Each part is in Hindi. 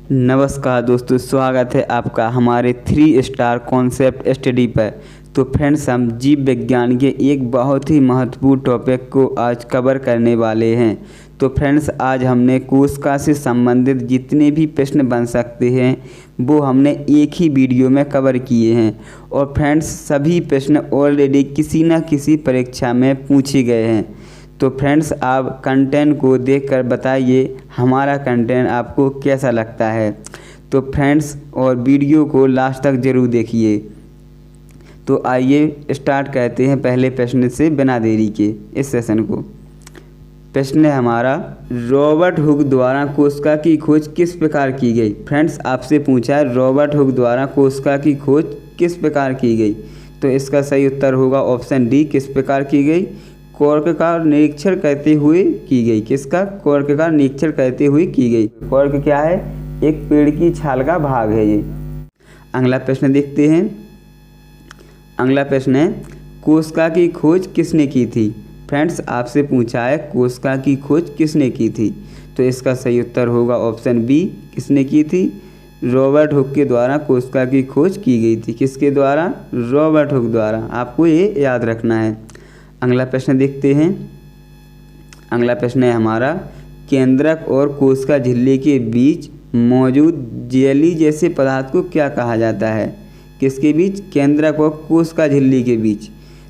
नमस्कार दोस्तों, स्वागत है आपका हमारे 3 स्टार कॉन्सेप्ट स्टडी पर। तो फ्रेंड्स, हम जीव विज्ञान के एक बहुत ही महत्वपूर्ण टॉपिक को आज कवर करने वाले हैं। तो फ्रेंड्स, आज हमने कोशिका से संबंधित जितने भी प्रश्न बन सकते हैं वो हमने एक ही वीडियो में कवर किए हैं। और फ्रेंड्स, सभी प्रश्न ऑलरेडी किसी न किसी परीक्षा में पूछे गए हैं। तो फ्रेंड्स, आप कंटेंट को देखकर बताइए हमारा कंटेंट आपको कैसा लगता है। तो फ्रेंड्स, और वीडियो को लास्ट तक ज़रूर देखिए। तो आइए स्टार्ट करते हैं पहले प्रश्न से बिना देरी के इस सेशन को। प्रश्न है हमारा, रॉबर्ट हुक द्वारा कोशिका की खोज किस प्रकार की गई। फ्रेंड्स, आपसे पूछा है रॉबर्ट हुक द्वारा कोशिका की खोज किस प्रकार की गई। तो इसका सही उत्तर होगा ऑप्शन डी, किस प्रकार की गई। कॉर्क का निरीक्षण करते हुए की गई। किसका? कॉर्क का निरीक्षण करते हुए की गई। कॉर्क क्या है? एक पेड़ की छाल का भाग है ये। अगला प्रश्न देखते हैं। अगला प्रश्न है, कोशिका की खोज किसने की थी। फ्रेंड्स, आपसे पूछा है कोशिका की खोज किसने की थी। तो इसका सही उत्तर होगा ऑप्शन बी, किसने की थी। रॉबर्ट हुक के द्वारा कोशिका की खोज की गई थी। किसके द्वारा? रॉबर्ट हुक द्वारा। आपको ये याद रखना है। अगला प्रश्न देखते हैं। अगला प्रश्न है हमारा, केंद्रक और कोशिका झिल्ली के बीच मौजूद जेली जैसे पदार्थ को क्या कहा जाता है। किसके बीच? केंद्रक और कोशिका झिल्ली के बीच।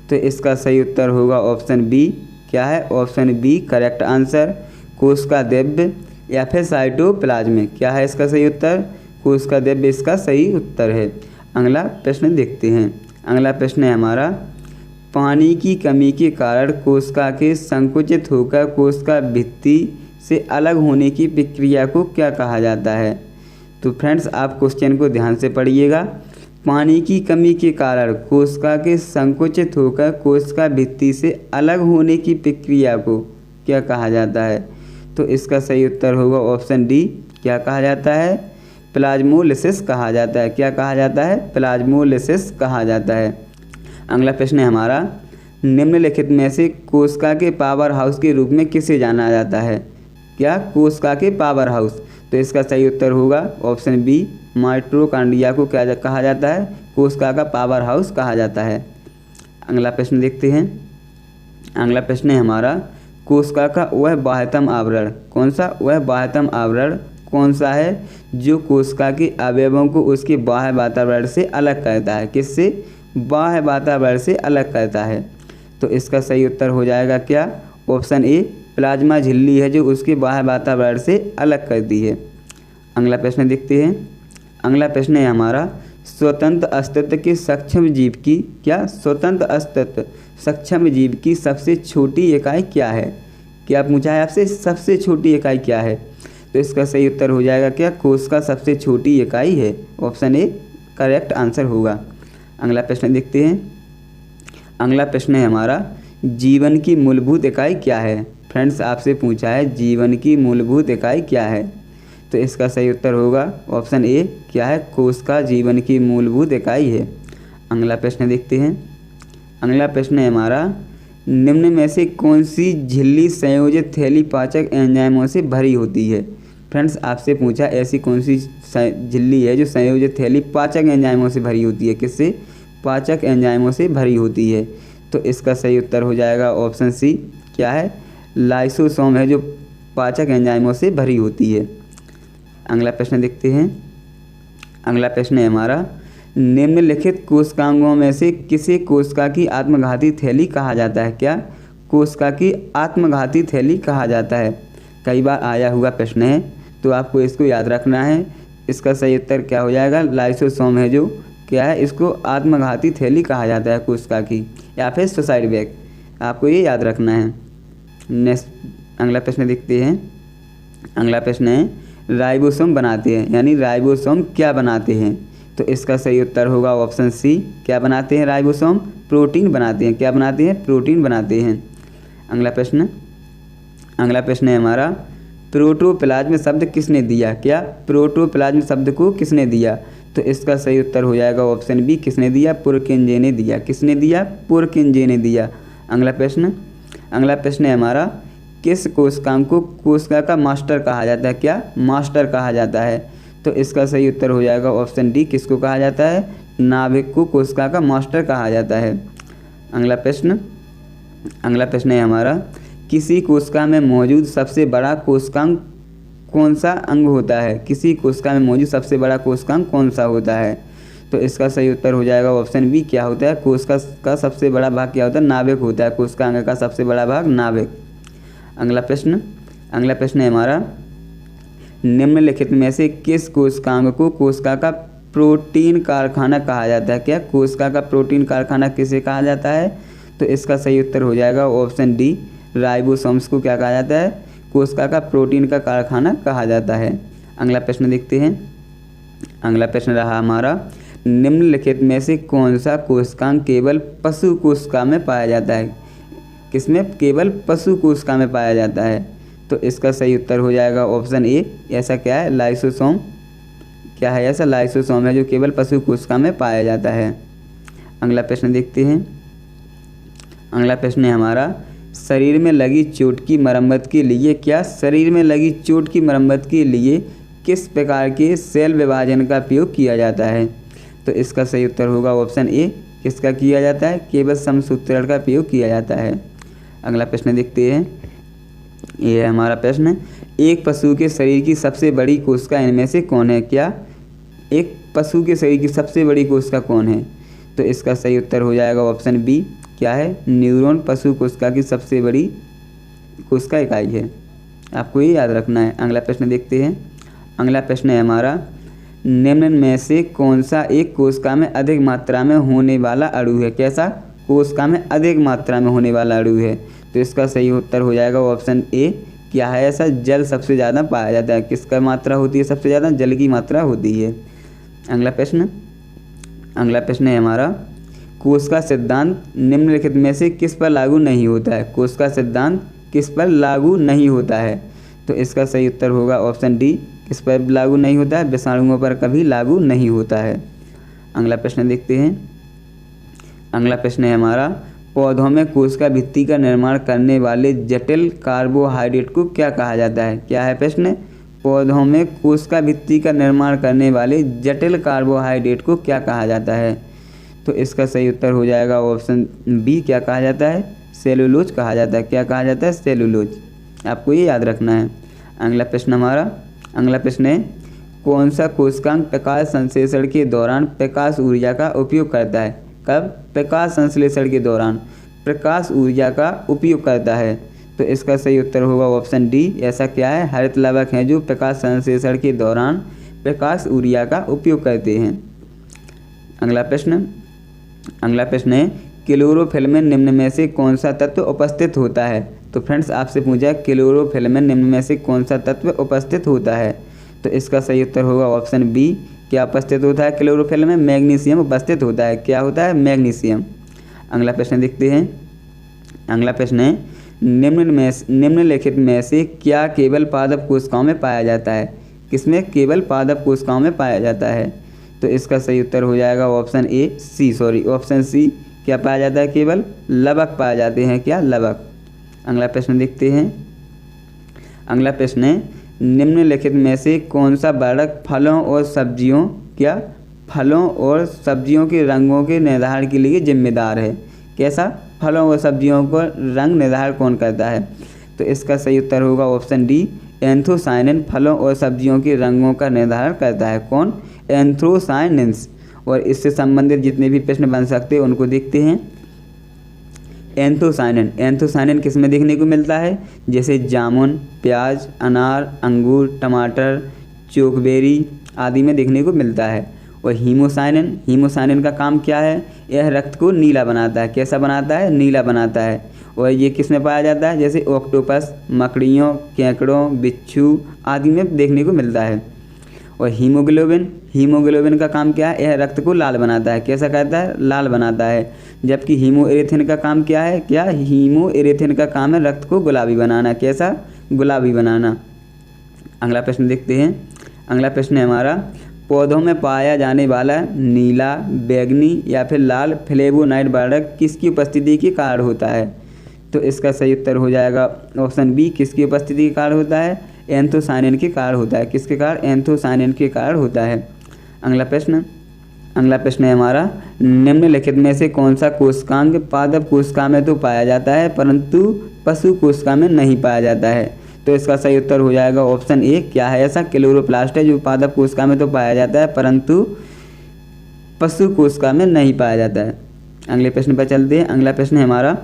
तो इसका सही उत्तर होगा ऑप्शन बी। क्या है? ऑप्शन बी करेक्ट आंसर, कोशिका द्रव्य या फिर साइटोप्लाज्म। क्या है इसका सही उत्तर? कोशिका द्रव्य इसका सही उत्तर है। अगला प्रश्न देखते हैं। अगला प्रश्न है हमारा, पानी की कमी के कारण कोशिका के संकुचित होकर कोशिका भित्ति से अलग होने की प्रक्रिया को क्या कहा जाता है। तो फ्रेंड्स, आप क्वेश्चन को ध्यान से पढ़िएगा। पानी की कमी के कारण कोशिका के संकुचित होकर कोशिका भित्ति से अलग होने की प्रक्रिया को क्या कहा जाता है। तो इसका सही उत्तर होगा ऑप्शन डी। क्या कहा जाता है? प्लाज्मोलिसिस कहा जाता है। क्या कहा जाता है? प्लाज्मोलिसिस कहा जाता है। अगला प्रश्न है हमारा, निम्नलिखित में से कोशिका के पावर हाउस के रूप में किसे जाना जाता है। क्या? कोशिका के पावर हाउस। तो इसका सही उत्तर होगा ऑप्शन बी, माइटोकॉन्ड्रिया को क्या कहा जाता है? कोशिका का पावर हाउस कहा जाता है। अगला प्रश्न देखते हैं। अगला प्रश्न है हमारा, कोशिका का वह बाह्यतम आवरण कौन सा? वह बाह्यतम आवरण कौन सा है जो कोशिका के अवयवों को उसके बाह्य वातावरण से अलग करता है। किससे? बाह्य वातावरण से अलग करता है। तो इसका सही उत्तर हो जाएगा क्या? ऑप्शन ए, प्लाज्मा झिल्ली है जो उसके बाह्य वातावरण से अलग करती है। अगला प्रश्न देखते हैं। अगला प्रश्न है हमारा, स्वतंत्र अस्तित्व के सक्षम जीव की क्या? स्वतंत्र अस्तित्व सक्षम जीव की सबसे छोटी इकाई क्या है। क्या पूछा है आपसे? सबसे छोटी इकाई क्या है। तो इसका सही उत्तर हो जाएगा क्या? कोशिका सबसे छोटी इकाई है। ऑप्शन ए करेक्ट आंसर होगा। अगला प्रश्न देखते हैं। अगला प्रश्न है हमारा, जीवन की मूलभूत इकाई क्या है। फ्रेंड्स, आपसे पूछा है जीवन की मूलभूत इकाई क्या है। तो इसका सही उत्तर होगा ऑप्शन ए। क्या है? कोशिका जीवन की मूलभूत इकाई है। अगला प्रश्न देखते हैं। अगला प्रश्न है हमारा, निम्न में से कौन सी झिल्ली संयोजित थैली पाचक एंजाइमों से भरी होती है। फ्रेंड्स, आपसे पूछा ऐसी कौन सी झिल्ली है जो संयोजित थैली पाचक एंजाइमों से भरी होती है। किससे? पाचक एंजाइमों से भरी होती है। तो इसका सही उत्तर हो जाएगा ऑप्शन सी। क्या है? लाइसोसोम है जो पाचक एंजाइमों से भरी होती है। अगला प्रश्न देखते हैं। अगला प्रश्न है हमारा, निम्नलिखित कोशिकांगों में से किसे कोशिका की आत्मघाती थैली कहा जाता है। क्या? कोशिका की आत्मघाती थैली कहा जाता है। कई बार आया हुआ प्रश्न है, तो आपको इसको याद रखना है। इसका सही उत्तर क्या हो जाएगा? लाइसोसोम है जो क्या है, इसको आत्मघाती थैली कहा जाता है कोशिका की, या फिर सुसाइड बैग। आपको ये याद रखना है। नेक्स्ट अगला प्रश्न देखते हैं। अगला प्रश्न है, राइबोसोम बनाते हैं, यानी राइबोसोम क्या बनाते हैं। तो इसका सही उत्तर होगा ऑप्शन सी। क्या बनाते हैं राइबोसोम? प्रोटीन बनाते हैं। क्या बनाते हैं? प्रोटीन बनाते हैं। अगला प्रश्न। अगला प्रश्न है हमारा, प्रोटोप्लाज्म शब्द किसने दिया। क्या? प्रोटोप्लाज्म शब्द को किसने दिया। तो इसका सही उत्तर हो जाएगा ऑप्शन बी। किसने दिया? पुरकिंजे ने दिया। किसने दिया? पुरकिंजे ने दिया। अगला प्रश्न। अगला प्रश्न है हमारा, किस कोशिकांग को कोशिका का मास्टर कहा जाता है। क्या? मास्टर कहा जाता है। तो इसका सही उत्तर हो जाएगा ऑप्शन डी, किसको कहा जाता है, नाभिक को कोशिका का मास्टर कहा जाता है। अगला प्रश्न है हमारा, किसी कोशिका में मौजूद सबसे बड़ा कोशिकांग कौन सा अंग होता है, किसी कोशिका में मौजूद सबसे बड़ा कोशिकांग कौन सा होता है। तो इसका सही उत्तर हो जाएगा ऑप्शन बी, क्या होता है, कोशिका का सबसे बड़ा भाग क्या होता है, नाभिक होता है, कोशिकांग का सबसे बड़ा भाग नाभिक। अगला प्रश्न है हमारा, निम्नलिखित में से किस कोशिकांग को कोशिका का प्रोटीन कारखाना कहा जाता है। क्या कोशिका का प्रोटीन कारखाना किसे कहा जाता है। तो इसका सही उत्तर हो जाएगा ऑप्शन डी, राइबोसोम्स को क्या कहा जाता है, कोशिका का प्रोटीन का कारखाना कहा जाता है। अगला प्रश्न देखते हैं। अगला प्रश्न रहा हमारा, निम्नलिखित में से कौन सा कोशिकांग केवल पशु कोशिका में पाया जाता है। किसमें, केवल पशु कोशिका में पाया जाता है। तो इसका सही उत्तर हो जाएगा ऑप्शन ए, ऐसा क्या है, लाइसोसोम। क्या है ऐसा, लाइसोसोम है जो केवल पशु कोशिका में पाया जाता है। अगला प्रश्न देखते हैं। अगला प्रश्न है हमारा, शरीर में लगी चोट की मरम्मत के लिए, क्या शरीर में लगी चोट की मरम्मत के लिए किस प्रकार के सेल विभाजन का उपयोग किया जाता है। तो इसका सही उत्तर होगा ऑप्शन ए, किसका किया जाता है, केवल समसूत्रण का उपयोग किया जाता है। अगला प्रश्न देखते हैं। ये है हमारा प्रश्न, एक पशु के शरीर की सबसे बड़ी कोशिका इनमें से कौन है। क्या एक पशु के शरीर की सबसे बड़ी कोशिका कौन है। तो इसका सही उत्तर हो जाएगा ऑप्शन बी, क्या है, न्यूरॉन पशु कोशिका की सबसे बड़ी कोशिका इकाई है, आपको ये याद रखना है। अगला प्रश्न देखते हैं। अगला प्रश्न है हमारा, निम्न में से कौन सा एक कोशिका में अधिक मात्रा में होने वाला अणु है। कैसा, कोशिका में अधिक मात्रा में होने वाला अणु है। तो इसका सही उत्तर हो जाएगा ऑप्शन ए, क्या है ऐसा, जल सबसे ज़्यादा पाया जाता है। किसका मात्रा होती है सबसे ज़्यादा, जल की मात्रा होती है। अगला प्रश्न है हमारा, कोशिका सिद्धांत निम्नलिखित में से किस पर लागू नहीं होता है। कोशिका सिद्धांत किस पर लागू नहीं होता है। तो इसका सही उत्तर होगा ऑप्शन डी, किस पर लागू नहीं होता है, विषाणुओं पर कभी लागू नहीं होता है। अगला प्रश्न देखते हैं। अगला प्रश्न है हमारा, पौधों में कोशिका भित्ति का निर्माण करने वाले जटिल कार्बोहाइड्रेट को क्या कहा जाता है। क्या है प्रश्न, पौधों में कोशिका भित्ति का निर्माण करने वाले जटिल कार्बोहाइड्रेट को क्या कहा जाता है। तो इसका सही उत्तर हो जाएगा ऑप्शन बी, क्या कहा जाता है, सेलुलोज कहा जाता है। क्या कहा जाता है, सेलुलोज, आपको ये याद रखना है। अगला प्रश्न है, कौन सा कोशिकांग प्रकाश संश्लेषण के दौरान प्रकाश ऊर्जा का उपयोग करता है। कब, प्रकाश संश्लेषण के दौरान प्रकाश ऊर्जा का उपयोग करता है। तो इसका सही उत्तर होगा ऑप्शन डी, ऐसा क्या है, हरित लवक हैं जो प्रकाश संश्लेषण के दौरान प्रकाश ऊर्जा का उपयोग करते हैं। अगला प्रश्न है, क्लोरोफिल में निम्न में से कौन सा तत्व उपस्थित होता है। तो फ्रेंड्स आपसे पूछा क्लोरोफिल में निम्न में से कौन सा तत्व उपस्थित होता है। तो इसका सही उत्तर होगा ऑप्शन बी, क्या उपस्थित होता है क्लोरोफिल में, मैग्नीशियम उपस्थित होता है। क्या होता है, मैग्नीशियम। अगला प्रश्न देखते हैं। अगला प्रश्न है, निम्नलिखित में से क्या केवल पादप कोशिकाओं में पाया जाता है। किसमें, केवल पादप कोशिकाओं में पाया जाता है। तो इसका सही उत्तर हो जाएगा ऑप्शन सी, क्या पाया जाता है, केवल लवक पाए जाते हैं। क्या, लवक। अगला प्रश्न देखते हैं। अगला प्रश्न है, निम्नलिखित में से कौन सा वर्णक फलों और सब्जियों के रंगों के निर्धारण के लिए जिम्मेदार है। कैसा, फलों और सब्जियों को रंग निर्धारण कौन करता है। तो इसका सही उत्तर होगा ऑप्शन डी, एंथोसायनिन फलों और सब्जियों के रंगों का निर्धारण करता है। कौन, एंथोसायनिन्स। और इससे संबंधित जितने भी प्रश्न बन सकते हैं उनको देखते हैं। एंथोसायनिन किस में देखने को मिलता है, जैसे जामुन, प्याज, अनार, अंगूर, टमाटर, चोकबेरी आदि में देखने को मिलता है। और हीमोसायनिन का काम क्या है, यह रक्त को नीला बनाता है। कैसा बनाता है, नीला बनाता है। और ये किस में पाया जाता है, जैसे ऑक्टोपस, मकड़ियों, केकड़ों, बिच्छू आदि में देखने को मिलता है। और हीमोग्लोबिन का काम क्या है, यह रक्त को लाल बनाता है। कैसा करता है, लाल बनाता है। जबकि हीमोएरिथ्रिन का काम क्या है, हीमोएरिथ्रिन का काम है रक्त को गुलाबी बनाना। कैसा, गुलाबी बनाना। अगला प्रश्न देखते हैं। अगला प्रश्न है हमारा, पौधों में पाया जाने वाला नीला, बैगनी या फिर लाल फ्लेवोनाइड वर्णक किसकी उपस्थिति के कारण होता है। तो इसका सही उत्तर हो जाएगा ऑप्शन बी, किसकी उपस्थिति के कारण होता है, एंथोसायनिन के कारण होता है। किसके कारण? एंथोसायनिन के कारण होता है। अगला प्रश्न है हमारा, निम्नलिखित में से कौन सा कोशिकांग पादप कोशिका में तो पाया जाता है परंतु पशु कोशिका में नहीं पाया जाता है? तो इसका सही उत्तर हो जाएगा ऑप्शन ए। क्या है ऐसा? क्लोरोप्लास्ट है, जो पादप कोशिका में तो पाया जाता है परंतु पशु कोशिका में नहीं पाया जाता है। अगले प्रश्न पर चलते हैं। अगला प्रश्न है हमारा,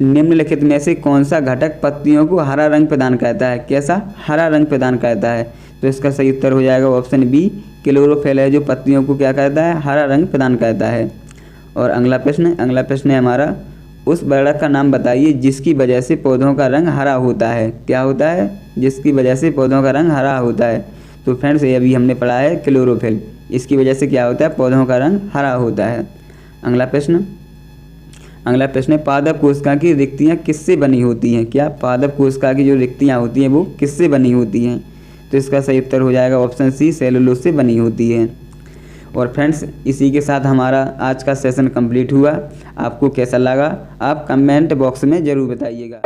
निम्नलिखित में से कौन सा घटक पत्तियों को हरा रंग प्रदान करता है? कैसा? हरा रंग प्रदान करता है। तो इसका सही उत्तर हो जाएगा ऑप्शन बी, क्लोरोफिल है, जो पत्तियों को क्या करता है? हरा रंग प्रदान करता है। और अगला प्रश्न है हमारा, उस वर्णक का नाम बताइए जिसकी वजह से पौधों का रंग हरा होता है। क्या होता है? जिसकी वजह से पौधों का रंग हरा होता है। तो फ्रेंड्स, ये अभी हमने पढ़ा है क्लोरोफिल। इसकी वजह से क्या होता है? पौधों का रंग हरा होता है। अगला प्रश्न है, पादप कोशिका की रिक्तियाँ किससे बनी होती हैं? क्या? पादप कोशिका की जो रिक्तियाँ होती हैं वो किससे बनी होती हैं? तो इसका सही उत्तर हो जाएगा ऑप्शन सी, सेलुलोज से बनी होती है। और फ्रेंड्स, इसी के साथ हमारा आज का सेशन कंप्लीट हुआ। आपको कैसा लगा आप कमेंट बॉक्स में ज़रूर बताइएगा।